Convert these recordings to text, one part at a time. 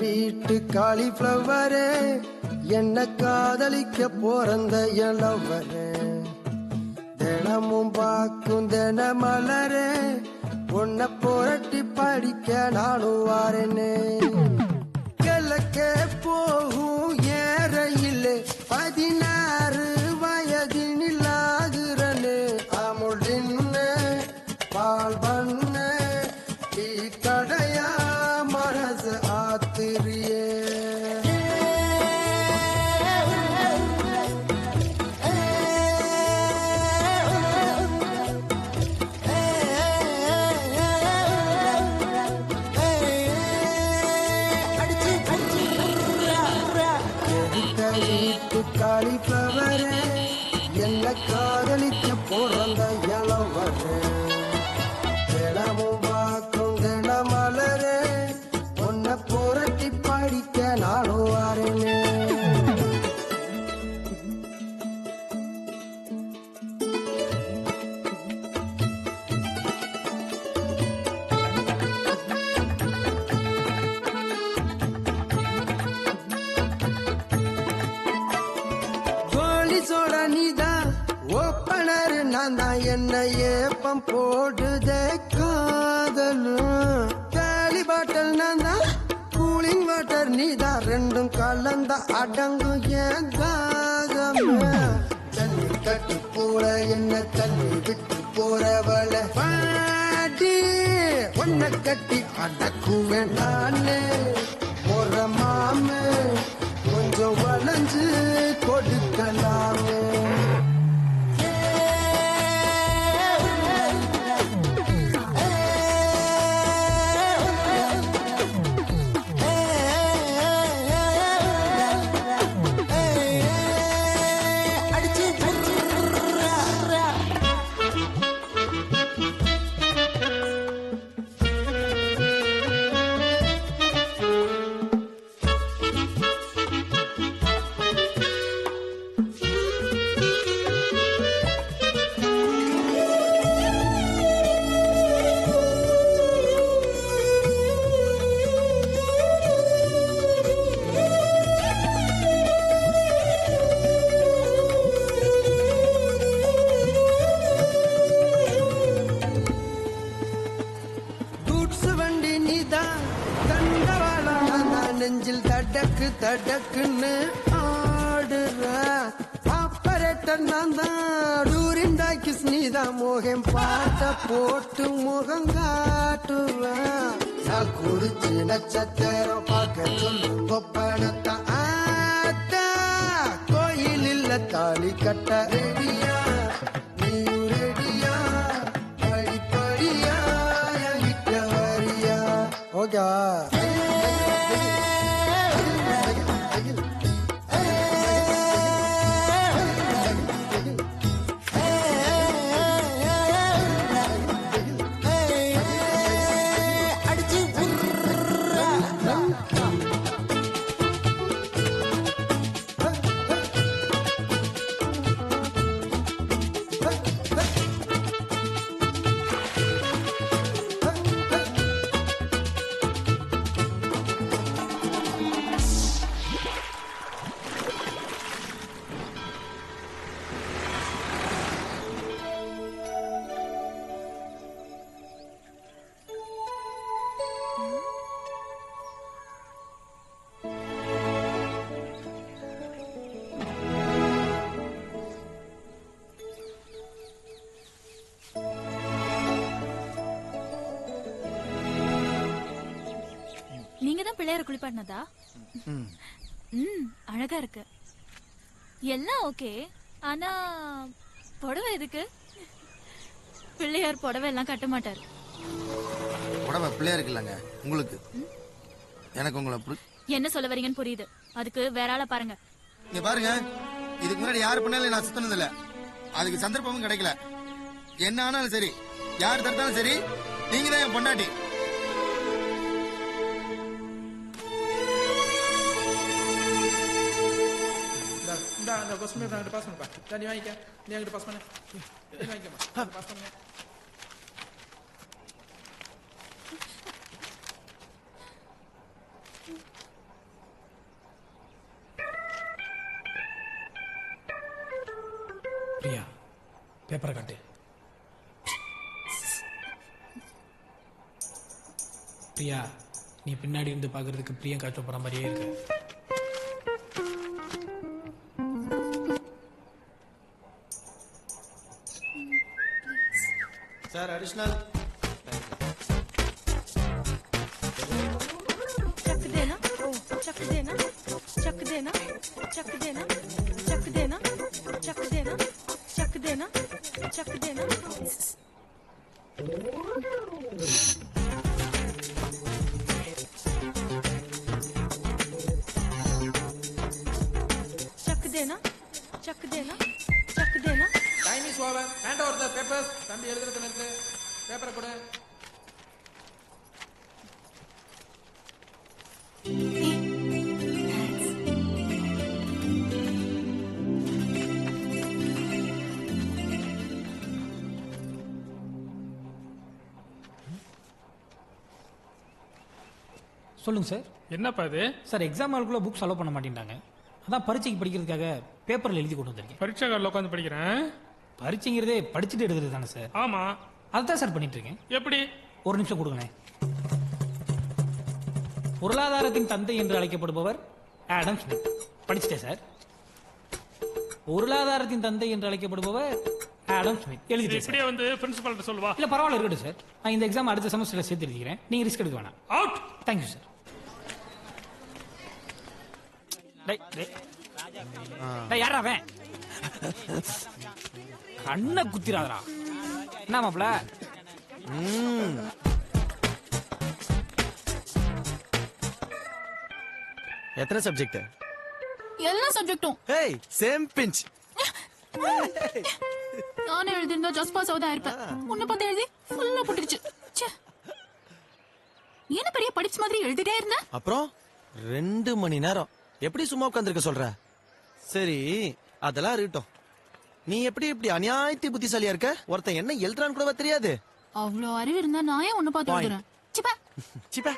வீட்டு காலிஃப்ளவரே என்ன காதலிக்க போறந்த இளவரே தினமும் பார்க்கும் தின மலரே உன்னை புரட்டி படிக்க நானும் வாரேனே கிழக்கே போகும் ஏறையிலே 16 வயதினில் ஆகுறனே அமுடின்னு பால் பண்ண டீ கடையா மனசு ஆத்திரியே காலிஃப்ளவரே என்ன காதலிக்க போறந்த இளவரே தினமும் பார்க்கும் தின மலரே உன்னை புரட்டி படிக்க நானும் வாரேனே ஓப்பனர் நான் தான் என்ன ஏப்பம் போடுதே காதலும் காலி பாட்டல் நான் தான் கூலிங் வாட்டர் நீதான் ரெண்டும் கலந்த அடங்கும் ஏன் தாகமே தண்ணி கட்டி போற என்ன தண்ணி விட்டு போறவள பாடி உன்னை கட்டி அடக்குவேன் நானே ஒரு மாமே கொஞ்சம் வளைஞ்சு கொடுக்கலாமே நெஞ்சில் தடக்கு தடக்குன்னு ஆடுற ஆப்பரேட்டர் நான் தான் டூரின் டாக்கிஸ் நீதான் மோகம் பாட்ட போட்டு முகம் காட்டுவேன் நான் குறிச்சு நட்சத்திரம் பார்க்க சொல்லும் கொப்பனத்தை ஆத்தா கோயில் இல்ல தாலி கட்ட ரெடியா நீயும் ரெடியா படிப்படியா என்கிட்ட வரியா ஓகே பிள்ளையார குளிப்பாட்டினதா? அழகா இருக்கு. எல்லாம் ஓகே. ஆனா புடவை எதுக்கு? பிள்ளையார் புடவை எல்லாம் கட்ட மாட்டாரு. புடவை பிள்ளையாருக்கு இல்லங்க, உங்களுக்கு. எனக்கு உங்களை என்ன சொல்ல வரீங்கன்னு புரியுது. அதுக்கு வேற ஆள பாருங்க. இங்க பாருங்க, இதுக்கு முன்னாடி யாரு பண்ணாலும் நான் சுத்தினது இல்ல. அதுக்கு சந்தர்ப்பமும் கிடைக்கல. என்ன ஆனாலும் சரி, யார் தடுத்தாலும் சரி, நீங்க தான் என் பொண்டாட்டி. அந்த பஸ் பண்ணி அங்கிட்ட பாஸ் பண்ணுப்பா. நீ வாங்கிக்க, நீ அங்கிட்ட பாஸ் பண்ணு. நீ வாங்கிக்கமா, பாஸ் பண்ணுங்க. பேப்பரை காட்டு. பிரியா, நீ பின்னாடி இருந்து பாக்குறதுக்கு பிரியங்கா சோப்ரா மாதிரியே இருக்கு. Sir additional. चक देना, चक देना, चक देना, चक देना, चक देना, चक देना, चक देना, चक देना. चक देना, चक देना, चक देना. Time is over. Hand over the papers. தம்பி எழுதுறது நிறுத்து. பேப்பரை கொடு. சொல்லுங்க சார். என்னப்பா இது? சார் எக்ஸாம் ஹாலுக்குள்ள புக்ஸ் அலோவ் பண்ண மாட்டேன்ட்டாங்க. அதான் பரீட்சைக்கு படிக்கிறதுக்காக பேப்பரில் எழுதி கொண்டு வந்திருக்கேன். பரீட்சை காலில் உட்காந்து படிக்கிறேன். பரீட்சைங்கிறதே படிச்சுட்டு எழுதுறது தானே சார்? ஆமா. அதுதான் சார் பண்ணிட்டு இருக்கேன். எப்படி? ஒரு நிமிஷம் கொடுங்களேன். பொருளாதாரத்தின் தந்தை என்று அழைக்கப்படுபவர் ஆடம் ஸ்மித். படிச்சுட்டேன் சார். பொருளாதாரத்தின் தந்தை என்று அழைக்கப்படுபவர் ஆடம் ஸ்மித். இது எழுதிட்டேன் சார். இப்படியே வந்து பிரின்சிபால்கிட்ட சொல்லுவா. இல்ல பரவாயில்ல, இருக்கட்டும் சார். நான் இந்த எக்ஸாம் அடுத்த செமஸ்டர்ல சேர்த்து எழுதிக்கிறேன். நீங்க ரிஸ்க் எடுக்க வேணாம். அவுட். Thank you sir. யாரா அவன்? கண்ணை குத்திராதரா. என்ன மாப்ள? எத்தனை சப்ஜெக்ட்? எல்லா சப்ஜெக்டும். Hey, same pinch. நானே எழுதிருந்தா ஜஸ்ட் பாஸ் ஆவதா இருப்பேன். உன்னை பார்த்து எழுதி ஃபுல்லா போட்டுடுச்சு. என்ன பெரிய படிச்ச மாதிரி எழுதிட்டே இருந்த. அப்புறம் 2 மணி நேரம் எப்படி சும்மா உட்காந்துருக்க சொல்ற? சரி, அதெல்லாம் இருக்கட்டும். நீ எப்படி இப்படி அநியாயத்தி புத்திசாலியா இருக்க? ஒருத்தன் என்ன எழுதுறான்னு கூட தெரியாது. அவ்வளவு அறிவு இருந்தா நான் ஏன் உன்னை பார்த்து எழுதுறேன்? சிப்பா சிப்பா.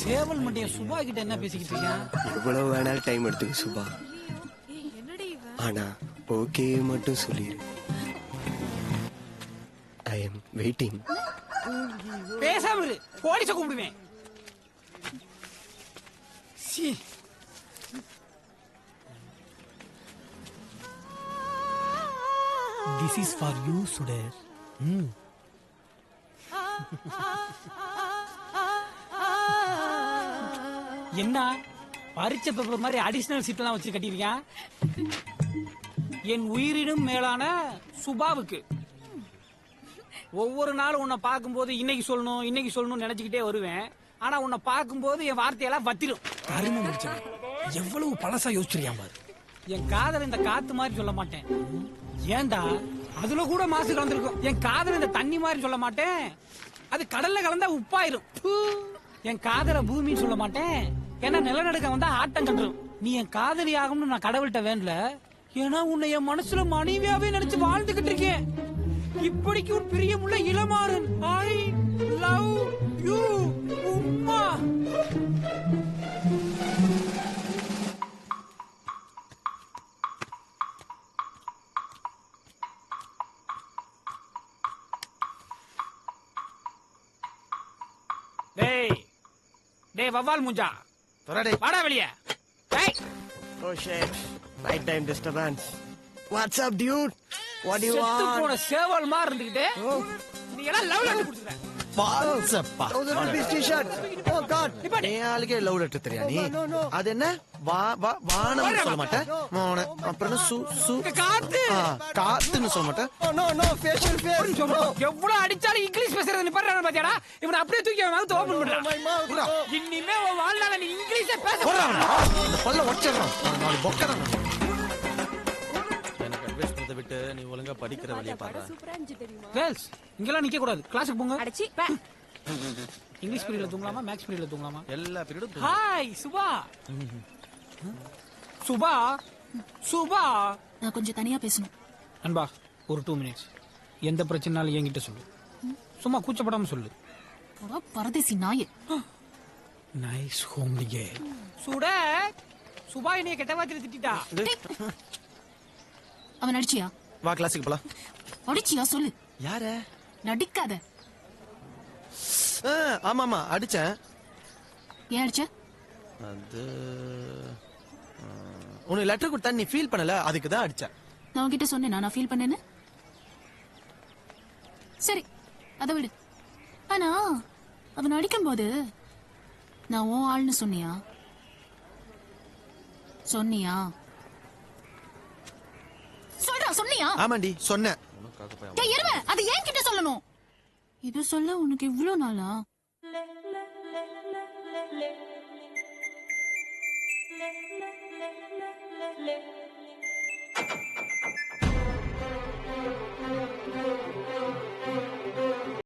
சேவல் மண்டிய சுபா கிட்ட என்ன பேசிக்கிட்டு இருக்கீங்க? எவ்வளவு வேணாலும் டைம் எடுத்துக்க சுபா. ஆனா ஓகே மட்டும் சொல்லிரு. I am waiting. பேசாம இரு, போலீஸ கூப்பிடுவேன். This is for you, Sudhir. என்ன பரீட்சை பேப்பர் மாதிரி அடிஷனல் சீட் எல்லாம் வச்சு கட்டிருக்கியா? என் உயிரினும் மேலான சுபாவுக்கு ஒவ்வொரு நாளும் உன்னை பார்க்கும்போது இன்னைக்கு சொல்லணும் நினைச்சுக்கிட்டே வருவேன். ஆனா உன்னை பார்க்கும்போது என் வார்த்தையெல்லாம் வத்திரும். அருமை முடிச்சவன். எவ்வளவு பழசா யோசிச்சிருக்கியா பாரு. என் காதல் இந்த காத்து மாதிரி சொல்ல மாட்டேன். ஏண்டா அதுல கூட மாசு கலந்துருக்கும். என் காதல் இந்த தண்ணி மாதிரி சொல்ல மாட்டேன். அது கடல்ல கலந்தா உப்பாயிரும். என் காதல பூமின்னு சொல்ல மாட்டேன். ஏன்னா நிலநடுக்க வந்தா ஆட்டம் கண்டுரும். நீ என் காதலி ஆகும்னு நான் கடவுள்கிட்ட வேண்டல. ஏன்னா உன்னை என் மனசுல மனைவியாவே நினைச்சு வாழ்ந்துகிட்டு இருக்கேன். இப்படிக்கு ஒரு பிரியமுள்ள இளமாறன். ஐ லவ் யூ உம்மா. டேய் வவ்வால் மூஞ்சா, வாடா வெளிய. டேய் Oh shit. Night time disturbance. What's up, dude? What do you செத்து want? போன சேவல் மாதிரி இருந்துகிட்டு நீ எல்லாம் லவ் லெட்டர் கொடுத்துட்ட. வாட்ஸ்அப்பா. 1000 rupees t-shirt. Oh god. என் ஆளுக்கே லவ் லெட்டர் தெரியா நீ? அது என்ன வானம் சொல்ல மாட்டேன். அப்புறம் சு காத்து காத்துன்னு சொல்ல மாட்டேன். Oh no, facial face. எவ்வளவு அடிச்சாலும் இங்கிலீஷ் பேசுறது நீ பாரு பாத்தியாடா. இவனை அப்படியே தூக்கி அவன் மவுத் ஓபன் பண்றான். My mouth. இனிமே உன் வாழ்நாள நீ இங்கிலீஷே பேச இந்த பல்ல உடைச்சிடறான். நாலு பொக்கறான். எனக்கு அட்வைஸ் பண்ணதை விட்டு விட்டு நீ ஒழுங்கா படிக்கிற வழியை பாரு. சூப்பரா இருந்துச்சு தெரியுமா? கேர்ள்ஸ் இங்கெல்லாம் நிக்க கூடாது, கிளாஸுக்கு போங்க. அடச்சி இங்கிலீஷ் பீரியட்ல தூங்கலாமா, மேக்ஸ் பீரியட்ல தூங்கலாமா? எல்லா பீரியடும் ஹாய் சுபா. சுபா சுபா நான் கொஞ்சம் தனியா பேசணும். அன்பா ஒரு 2 மினிட்ஸ். எந்த பிரச்சனைனாலும் என்கிட்ட சொல்லு, சும்மா கூச்சப்படாம சொல்லு. போடா பரதேசி நாயே. Nice homely girl. சுட சுபா என்னைய கெட்ட வார்த்தையில திட்டிட்டா. அவன் அடிச்சியா? வா கிளாஸுக்கு போலாம். அடிச்சியா சொல்லு. யார? நடிக்காத. ஆமாமா அடிச்சேன். ஏன் அடிச்ச? அது உனக்கு லெட்டர் கொடுத்தா நீ ஃபீல் பண்ணல, அதுக்கு தான் அடிச்சேன். நான் உன்கிட்ட சொன்னேன் நான் ஃபீல் பண்ணேன்னு. சரி அதை விடு. ஆனா அவன் அடிக்கும்போது நான் உன் ஆள்னு சொன்னியா? சொன்னியா? சொல்றா சொன்னியா? ஆமாண்டி சொன்னேன். டேய் எருமை, அது ஏன் கிட்ட சொல்லணும்? இது சொல்ல உனக்கு இவ்ளோ நாளா?